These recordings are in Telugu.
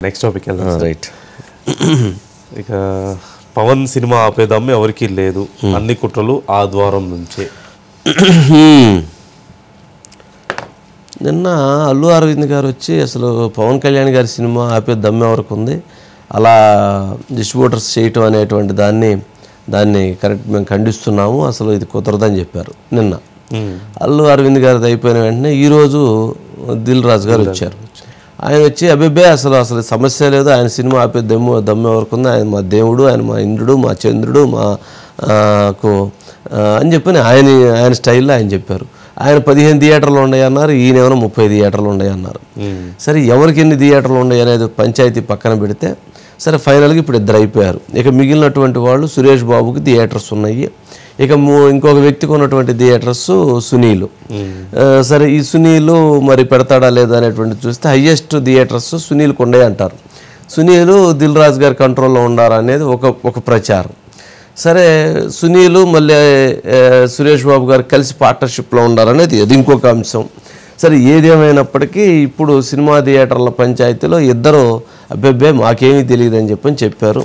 నెక్స్ట్ టాపిక్ వెళ్దాం. రైట్. ఇక పవన్ సినిమా ఆపేదమ్మ ఎవరికి లేదు, అన్ని కుట్రలు ఆ ద్వారం నుంచే. నిన్న అల్లు అరవింద్ గారు వచ్చి అసలు పవన్ కళ్యాణ్ గారి సినిమా ఆపే దమ్మె వరకు ఉంది, అలా డిస్ట్రిబ్యూటర్స్ చేయటం అనేటువంటి దాన్ని కరెక్ట్ మేము ఖండిస్తున్నాము, అసలు ఇది కుదరదని చెప్పారు నిన్న. అల్లు అరవింద్ గారిది అయిపోయిన వెంటనే ఈరోజు దిల్ రాజు గారు వచ్చారు. ఆయన వచ్చి అబ్బే అసలు సమస్య లేదు, ఆయన సినిమా ఆపే దమ్మె వరకు ఉంది, ఆయన మా దేవుడు, ఆయన మా ఇంద్రుడు, మా చంద్రుడు, మాకు అని చెప్పని ఆయన స్టైల్లో ఆయన చెప్పారు. ఆయన 15 థియేటర్లు ఉన్నాయన్నారు, ఈయనేమో 30 థియేటర్లు ఉన్నాయన్నారు. సరే ఎవరికి ఎన్ని థియేటర్లు ఉన్నాయి అనేది పంచాయతీ పక్కన పెడితే సరే ఫైనల్గా ఇప్పుడు 2 అయిపోయారు. ఇక మిగిలినటువంటి వాళ్ళు సురేష్ బాబుకి థియేటర్స్ ఉన్నాయి, ఇక ఇంకొక వ్యక్తికి ఉన్నటువంటి థియేటర్స్ సునీలు. సరే ఈ సునీలు మరి పెడతాడా లేదా అనేటువంటి చూస్తే హయ్యెస్ట్ థియేటర్స్ సునీల్కి ఉన్నాయి అంటారు. సునీలు దిల్ రాజు గారి కంట్రోల్లో ఉండారా అనేది ఒక ప్రచారం. సరే సునీలు మళ్ళీ సురేష్ బాబు గారు కలిసి పార్ట్నర్షిప్లో ఉండాలనేది అది ఇంకొక అంశం. సరే ఏదేమైనప్పటికీ ఇప్పుడు సినిమా థియేటర్ల పంచాయతీలో ఇద్దరు అబ్బే మాకేమీ తెలియదని చెప్పారు.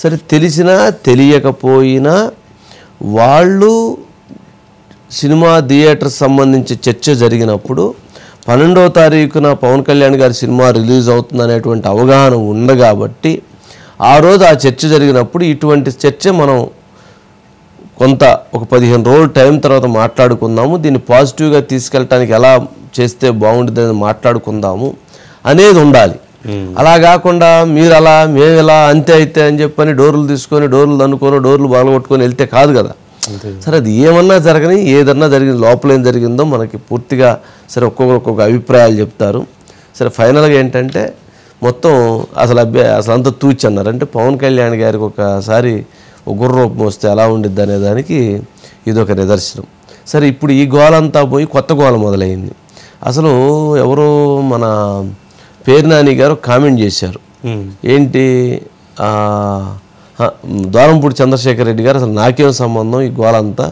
సరే తెలిసినా తెలియకపోయినా వాళ్ళు సినిమా థియేటర్ సంబంధించి చర్చ జరిగినప్పుడు 12వ తారీఖున పవన్ కళ్యాణ్ గారి సినిమా రిలీజ్ అవుతుంది అనేటువంటి అవగాహన ఉంది కాబట్టి ఆ రోజు ఆ చర్చ జరిగినప్పుడు ఇటువంటి చర్చ మనం కొంత ఒక 15 రోజుల టైం తర్వాత మాట్లాడుకుందాము, దీన్ని పాజిటివ్గా తీసుకెళ్ళటానికి ఎలా చేస్తే బాగుంటుంది అని మాట్లాడుకుందాము అనేది ఉండాలి. అలా కాకుండా మీరు అలా మేము ఇలా అంతే అయితే అని చెప్పని డోర్లు తీసుకొని డోర్లు దన్నుకొని డోర్లు బాగొట్టుకొని వెళ్తే కాదు కదా. సరే అది ఏమన్నా జరగని ఏదన్నా జరిగింది లోపల ఏం జరిగిందో మనకి పూర్తిగా సరే ఒక్కొక్క అభిప్రాయాలు చెప్తారు. సరే ఫైనల్గా ఏంటంటే మొత్తం అసలు అంతా తూచి అన్నారు. అంటే పవన్ కళ్యాణ్ గారికి ఒకసారి గుర్ర రూపం వస్తే ఎలా ఉండిద్ది అనేదానికి ఇదొక నిదర్శనం. సరే ఇప్పుడు ఈ గోలంతా పోయి కొత్త గోల మొదలైంది. అసలు ఎవరో మన పేర్నాని గారు కామెంట్ చేశారు, ఏంటి ద్వారంపూడి చంద్రశేఖర్ రెడ్డి గారు అసలు నాకేం సంబంధం ఈ గోలంతా,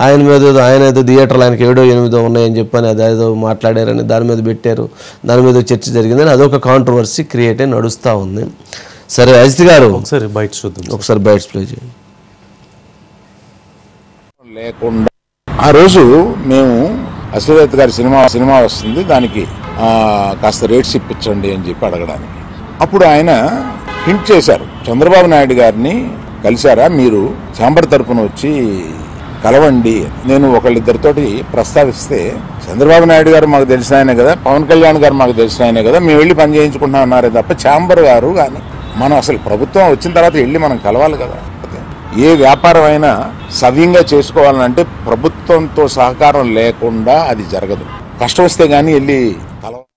ఆయన ఏదో థియేటర్లు ఆయనకి 7, 8 ఉన్నాయని చెప్పని అదేదో మాట్లాడారని దాని మీద పెట్టారు, దాని మీద చర్చ జరిగిందని అదొక కాంట్రవర్సీ క్రియేట్ అయి నడుస్తూ ఉంది. సరే అజిత్ గారు ఒకసారి బైట్స్ ప్లే చేయండి. లేకుండా ఆ రోజు మేము అశ్వత్ గారి సినిమా వస్తుంది, దానికి కాస్త రేట్స్ ఇప్పించండి అని చెప్పి అడగడానికి అప్పుడు ఆయన హింట్ చేశారు, చంద్రబాబు నాయుడు గారిని కలిశారా మీరు, ఛాంబర్ తరఫున వచ్చి కలవండి. నేను ఒకళ్ళిద్దరితోటి ప్రస్తావిస్తే చంద్రబాబు నాయుడు గారు మాకు తెలిసిన ఆయనే కదా, పవన్ కళ్యాణ్ గారు మాకు తెలిసిన ఆయనే కదా, మేము వెళ్ళి పని చేయించుకుంటున్నాం అన్నారే తప్ప ఛాంబర్ గారు కానీ మనం అసలు ప్రభుత్వం వచ్చిన తర్వాత వెళ్ళి మనం కలవాలి కదా. ఏ వ్యాపారం అయినా సవ్యంగా చేసుకోవాలంటే ప్రభుత్వంతో సహకారం లేకుండా అది జరగదు. కష్టం వస్తే కానీ వెళ్ళి కలవాలి.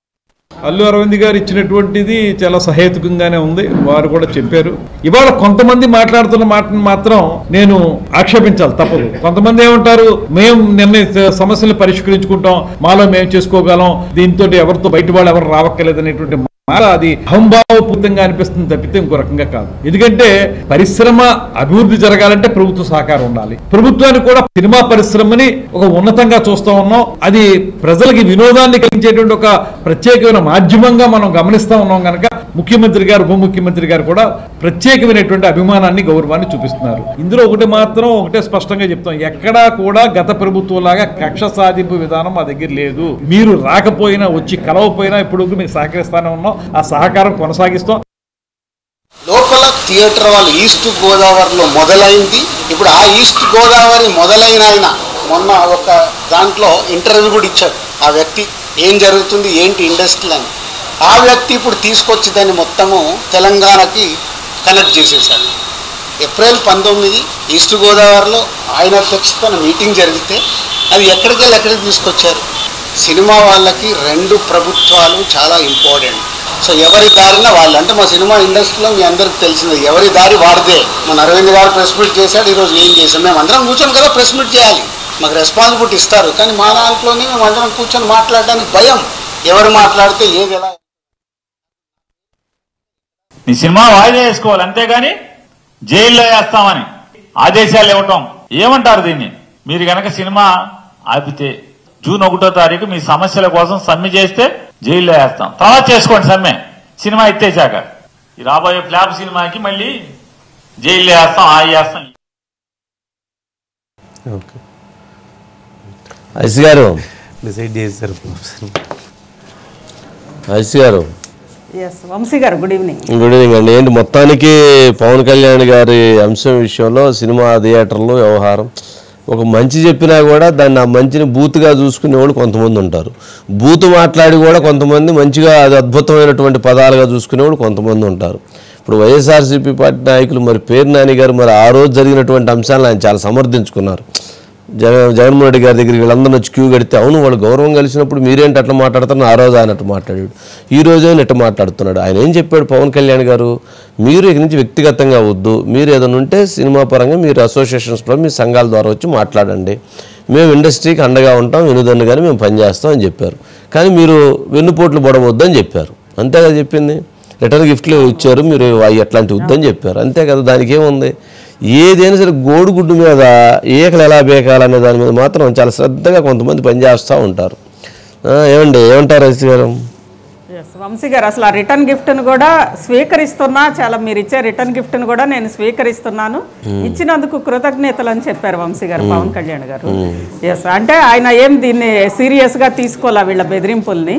అల్లు అరవింద్ గారు ఇచ్చినటువంటిది చాలా సహేతుకంగానే ఉంది, వారు కూడా చెప్పారు. ఇవాళ కొంతమంది మాట్లాడుతున్న మాటను మాత్రం నేను ఆక్షేపించాలి తప్పదు. కొంతమంది ఏమంటారు, మేము నిన్న సమస్యలు పరిష్కరించుకుంటాం, మాలో మేము చేసుకోగలం, దీంతో ఎవరితో బయట వాళ్ళు ఎవరు రావక్కర్లేదు అనేటువంటి అది అహంభావపూర్తంగా అనిపిస్తుంది తప్పితే ఇంకో రకంగా కాదు. ఎందుకంటే పరిశ్రమ అభివృద్ధి జరగాలంటే ప్రభుత్వ సహకారం ఉండాలి. ప్రభుత్వానికి కూడా సినిమా పరిశ్రమని ఒక ఉన్నతంగా చూస్తూ ఉన్నాం, అది ప్రజలకి వినోదాన్ని కలిగించేటువంటి ఒక ప్రత్యేకమైన మాధ్యమంగా మనం గమనిస్తూ ఉన్నాం కనుక ముఖ్యమంత్రి గారు ఉప ముఖ్యమంత్రి గారు కూడా ప్రత్యేకమైనటువంటి అభిమానాన్ని గౌరవాన్ని చూపిస్తున్నారు. ఇందులో ఒకటే స్పష్టంగా చెప్తాం, ఎక్కడా కూడా గత ప్రభుత్వం లాగా కక్ష సాధింపు విధానం మా దగ్గర లేదు. మీరు రాకపోయినా వచ్చి కలవపోయినా ఇప్పుడు మీకు సహకరిస్తానే ఉన్నాం, ఆ సహకారం కొనసాగిస్తాం. లోకల్ థియేటర్ వాళ్ళు ఈస్ట్ గోదావరిలో మొదలైంది. ఇప్పుడు ఆ ఈస్ట్ గోదావరి మొదలైన ఆయన మొన్న ఒక దాంట్లో ఇంటర్వ్యూ కూడా ఇచ్చాడు. ఆ వ్యక్తి ఏం జరుగుతుంది ఏంటి ఇండస్ట్రీ అని, ఆ వ్యక్తి ఇప్పుడు తీసుకొచ్చి దాన్ని మొత్తము తెలంగాణకి కనెక్ట్ చేసేసాడు. ఏప్రిల్ 19 ఈస్ట్ గోదావరిలో ఆయన అధ్యక్షతన మీటింగ్ జరిగితే అది ఎక్కడికి తీసుకొచ్చారు. సినిమా వాళ్ళకి 2 ప్రభుత్వాలు చాలా ఇంపార్టెంట్. సో ఎవరి దారిన వాళ్ళు, అంటే మా సినిమా ఇండస్ట్రీలో మీ అందరికి తెలిసింది, ఎవరి దారి వాడిదే. మన అరవింద్ గారు ప్రెస్ మీట్ చేశాడు, ఈరోజు ఏం చేశాం, మేము అందరం కూర్చొని కదా ప్రెస్ మీట్ చేయాలి, మాకు రెస్పాన్సిబిలిటీ ఇస్తారు. కానీ మా దాంట్లోనే మేము అందరం కూర్చొని మాట్లాడడానికి భయం, ఎవరు మాట్లాడితే ఏది ఎలా. నీ సినిమా వాయిదా వేసుకోవాలి, అంతేగాని జైల్లో వేస్తామని ఆదేశాలు ఇవ్వటం ఏమంటారు దీన్ని? మీరు గనక సినిమా ఆపితే జూన్ 1వ తారీఖు మీ సమస్యల కోసం సమ్మె చేస్తే జైల్లో వేస్తాం, తర్వాత చేసుకోండి సమ్మె సినిమా ఎత్తేసాక. ఈ రాబోయే ఫ్లాప్ సినిమాకి మళ్ళీ జైల్లో వేస్తాం, ఆ వేస్తాం. ఓకే, ఐసి గారు డిసైడ్ చేశారు. ఐసి గారు వంశీ గారు గుడ్ ఈవినింగ్. గుడ్ ఈవినింగ్ అండి. ఏంటి మొత్తానికి పవన్ కళ్యాణ్ గారి అంశం విషయంలో సినిమా థియేటర్లో వ్యవహారం ఒక మంచి చెప్పినా కూడా దాన్ని ఆ మంచిని బూతుగా చూసుకునే వాళ్ళు కొంతమంది ఉంటారు. బూతు మాట్లాడి కూడా కొంతమంది మంచిగా అది అద్భుతమైనటువంటి పదాలుగా చూసుకునేవాళ్ళు కొంతమంది ఉంటారు. ఇప్పుడు వైఎస్ఆర్సీపీ పార్టీ నాయకులు మరి పేరు నాని గారు మరి ఆ రోజు జరిగినటువంటి అంశాలను ఆయన చాలా సమర్థించుకున్నారు. జగన్మోహన్ రెడ్డి గారి దగ్గరికి వీళ్ళందరూ వచ్చి క్యూ కడితే అవును వాళ్ళు గౌరవం కలిసినప్పుడు మీరేంటి అట్లా మాట్లాడుతున్నారు, ఆ రోజు ఆయన అట్లా మాట్లాడాడు, ఈ రోజు ఆయన ఇట్లా మాట్లాడుతున్నాడు. ఆయన ఏం చెప్పాడు పవన్ కళ్యాణ్ గారు, మీరు ఇక నుంచి వ్యక్తిగతంగా వద్దు, మీరు ఏదైనా ఉంటే సినిమా పరంగా మీరు అసోసియేషన్స్లో మీ సంఘాల ద్వారా వచ్చి మాట్లాడండి, మేము ఇండస్ట్రీకి అండగా ఉంటాం, వెనుదన్నుగానే మేము పనిచేస్తాం అని చెప్పారు. కానీ మీరు వెన్నుపోట్లు పడవద్దు అని చెప్పారు. అంతేగా చెప్పింది. రిటర్న్ గిఫ్ట్లు ఇచ్చారు, మీరు అట్లాంటి వద్దని చెప్పారు. అంతే కదా, దానికి ఏముంది. ఏదైనా సరే గోడుగుడ్డు మీద ఏకలు ఎలా బేకాలనే దాని మీద మాత్రం చాలా శ్రద్ధగా కొంతమంది పనిచేస్తూ ఉంటారు. ఏమంటారు ఐసి గారు? వంశీ గారు అసలు ఆ రిటర్న్ గిఫ్ట్ను కూడా స్వీకరిస్తున్నా, చాలా మీరు ఇచ్చే రిటర్న్ గిఫ్ట్ను కూడా నేను స్వీకరిస్తున్నాను, ఇచ్చినందుకు కృతజ్ఞతలు అని చెప్పారు వంశీ గారు, పవన్ కళ్యాణ్ గారు. ఎస్, అంటే ఆయన ఏం దీన్ని సీరియస్గా తీసుకోవాలా వీళ్ళ బెదిరింపుల్ని.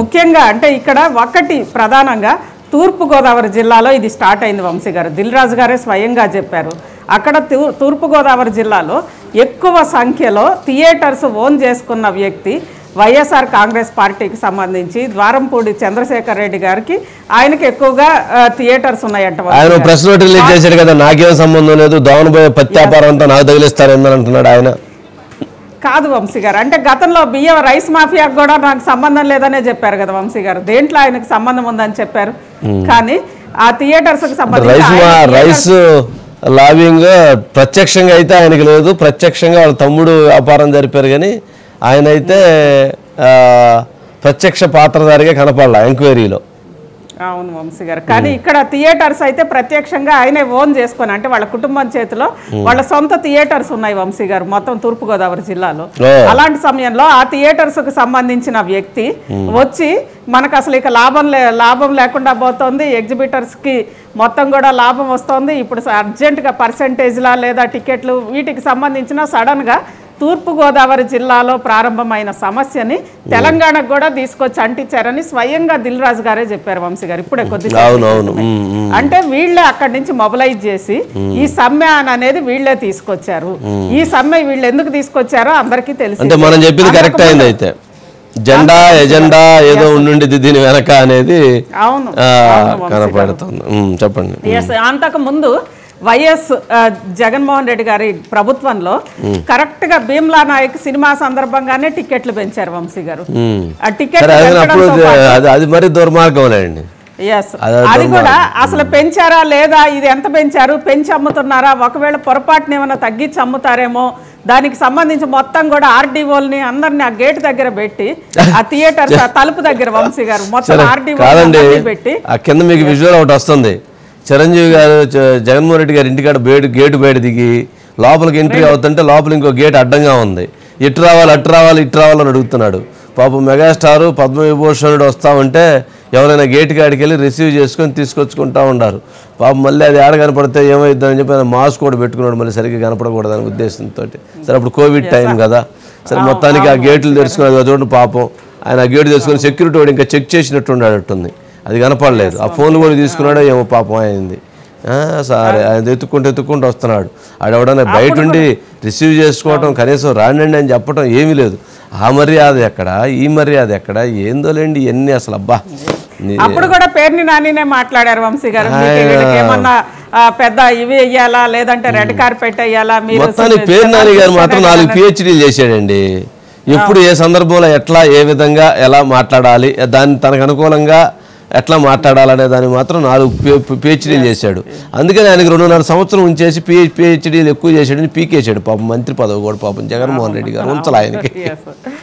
ముఖ్యంగా అంటే ఇక్కడ ఒకటి ప్రధానంగా తూర్పుగోదావరి జిల్లాలో ఇది స్టార్ట్ అయింది వంశీ గారు. దిల్ రాజు గారే స్వయంగా చెప్పారు. అక్కడ తూర్పుగోదావరి జిల్లాలో ఎక్కువ సంఖ్యలో థియేటర్స్ ఓన్ చేసుకున్న వ్యక్తి వైఎస్ఆర్ కాంగ్రెస్ పార్టీకి సంబంధించి ద్వారంపూడి చంద్రశేఖర్ రెడ్డి గారికి, ఆయనకి ఎక్కువగా థియేటర్స్ ఉన్నాయంట. ఆయన ప్రెస్ నోట్ రిలీజ్ చేశాడు కదా, నాకేం సంబంధం లేదు, దోవనబోయే పత్యాపారం అంతా నాకు తగిలిస్తారని అంటున్నాడు ఆయన. కాదు వంశీ గారు, అంటే గతంలో బియ్యం రైస్ మాఫియాకు కూడా నాకు సంబంధం లేదనే చెప్పారు కదా వంశీ గారు. దేంట్లో ఆయనకు సంబంధం ఉందని చెప్పారు, కానీ ఆ థియేటర్స్ కి సంబంధించి రైస్ లాబింగ్ ప్రత్యక్షంగా అయితే ఆయనకి లేదు, ప్రత్యక్షంగా వాళ్ళ తమ్ముడు వ్యాపారం జరిపారు, కానీ ఆయన అయితే ప్రత్యక్ష పాత్రధారిగా కనపడాల ఎంక్వైరీలో. అవును వంశీ గారు, కానీ ఇక్కడ థియేటర్స్ అయితే ప్రత్యక్షంగా ఆయనే ఓన్ చేసుకొని, అంటే వాళ్ళ కుటుంబం చేతిలో వాళ్ళ సొంత థియేటర్స్ ఉన్నాయి వంశీ గారు మొత్తం తూర్పుగోదావరి జిల్లాలో. అలాంటి సమయంలో ఆ థియేటర్స్ కు సంబంధించిన వ్యక్తి వచ్చి మనకు అసలు ఇక లాభం లేకుండా పోతుంది, ఎగ్జిబిటర్స్ కి మొత్తం కూడా లాభం వస్తుంది, ఇప్పుడు అర్జెంటుగా పర్సెంటేజ్లా లేదా టికెట్లు వీటికి సంబంధించిన సడన్ గా తూర్పుగోదావరి జిల్లాలో ప్రారంభమైన సమస్యని తెలంగాణకు కూడా తీసుకొచ్చి అంటించారని స్వయంగా దిల్ రాజు గారే చెప్పారు వంశీ గారు ఇప్పుడే కొద్దిసేపు. అంటే వీళ్ళే అక్కడి నుంచి మొబిలైజ్ చేసి ఈ సమ్మె అనేది వీళ్ళే తీసుకొచ్చారు. ఈ సమ్మె వీళ్ళు ఎందుకు తీసుకొచ్చారో అందరికీ తెలుసు. అంటే మనం చెప్పింది కరెక్ట్ అయింది. అయితే జెండా ఎజెండా ఏదో ఉండుండేది దీని వెనక అనేది కనపడుతుంది. చెప్పండి. అంతకు ముందు వైఎస్ జగన్మోహన్ రెడ్డి గారి ప్రభుత్వంలో కరెక్ట్ గా భీమ్లా నాయక్ సినిమా సందర్భంగానే టికెట్లు పెంచారు వంశీ గారు. ఆ టికెట్ అది మరి దుర్మార్గంలేండి. అది కూడా అసలు పెంచారా లేదా, ఇది ఎంత పెంచారు, పెంచి అమ్ముతున్నారా, ఒకవేళ పొరపాటున ఏమైనా తగ్గించి అమ్ముతారేమో, దానికి సంబంధించి మొత్తం కూడా ఆర్డీఓల్ని అందరిని ఆ గేట్ దగ్గర పెట్టి ఆ థియేటర్ తలుపు దగ్గర వంశీ గారు మొత్తం ఆర్డీఓ పెట్టి కింద మీకు విజువల్ ఒకటి వస్తుంది. చిరంజీవి గారు జగన్మోహన్ రెడ్డి గారి ఇంటికాడ గేటు బయట దిగి లోపలికి ఎంట్రీ అవుతుంటే లోపల ఇంకో గేట్ అడ్డంగా ఉంది. ఇటు రావాలి ఇటు రావాలని అడుగుతున్నాడు. పాపం మెగాస్టారు పద్మవిభూషణుడు వస్తా ఉంటే ఎవరైనా గేట్ కాడికి వెళ్ళి రిసీవ్ చేసుకొని తీసుకొచ్చుకుంటా ఉన్నారు. పాపం మళ్ళీ అది ఆడ కనపడితే ఏమైందని చెప్పి ఆయన మాస్క్ కూడా పెట్టుకున్నాడు, మళ్ళీ సరిగ్గా కనపడకూడదని ఉద్దేశంతో. సరే అప్పుడు కోవిడ్ టైం కదా, సరే మొత్తానికి ఆ గేట్లు తెరుచుకున్నది చూడండి. పాపం ఆయన ఆ గేటు తెరుచుకొని సెక్యూరిటీ వాడు ఇంకా చెక్ చేసినట్టు ఉండేటట్టుంది, అది కనపడలేదు. ఆ ఫోన్ కూడా తీసుకున్నాడో ఏమో పాపం అయింది. సరే ఆయన ఎత్తుక్కుంటూ వస్తున్నాడు. ఆడెవడన్నా బయట ఉండి రిసీవ్ చేసుకోవటం, కనీసం రాండి అని చెప్పడం ఏమీ లేదు. ఆ మర్యాద ఎక్కడ, ఈ మర్యాద ఎక్కడ, ఏందోలేండి ఇవన్నీ అసలు. అబ్బా, అప్పుడు కూడా పేర్ని నానినే మాట్లాడారు వంశీ గారు, ఏమన్నా పెద్ద ఇవి వెయ్యాలా లేదంటే రెడ్ కార్పెట్ వెయ్యాలా. మొత్తానికి పేరు నాని గారు మాత్రం 4 PhDలు చేశాడండి. ఎప్పుడు ఏ సందర్భంలో ఎట్లా ఏ విధంగా ఎలా మాట్లాడాలి, దాన్ని తనకు అనుకూలంగా ఎట్లా మాట్లాడాలనే దాన్ని మాత్రం 4 PhDలు చేశాడు. అందుకని ఆయనకు 2.5 సంవత్సరం ఉంచేసి PhDలు ఎక్కువ చేశాడని పీకేశాడు పాపం మంత్రి పదవి కూడా. పాపం జగన్మోహన్ రెడ్డి గారు ఉంచాలి ఆయనకి.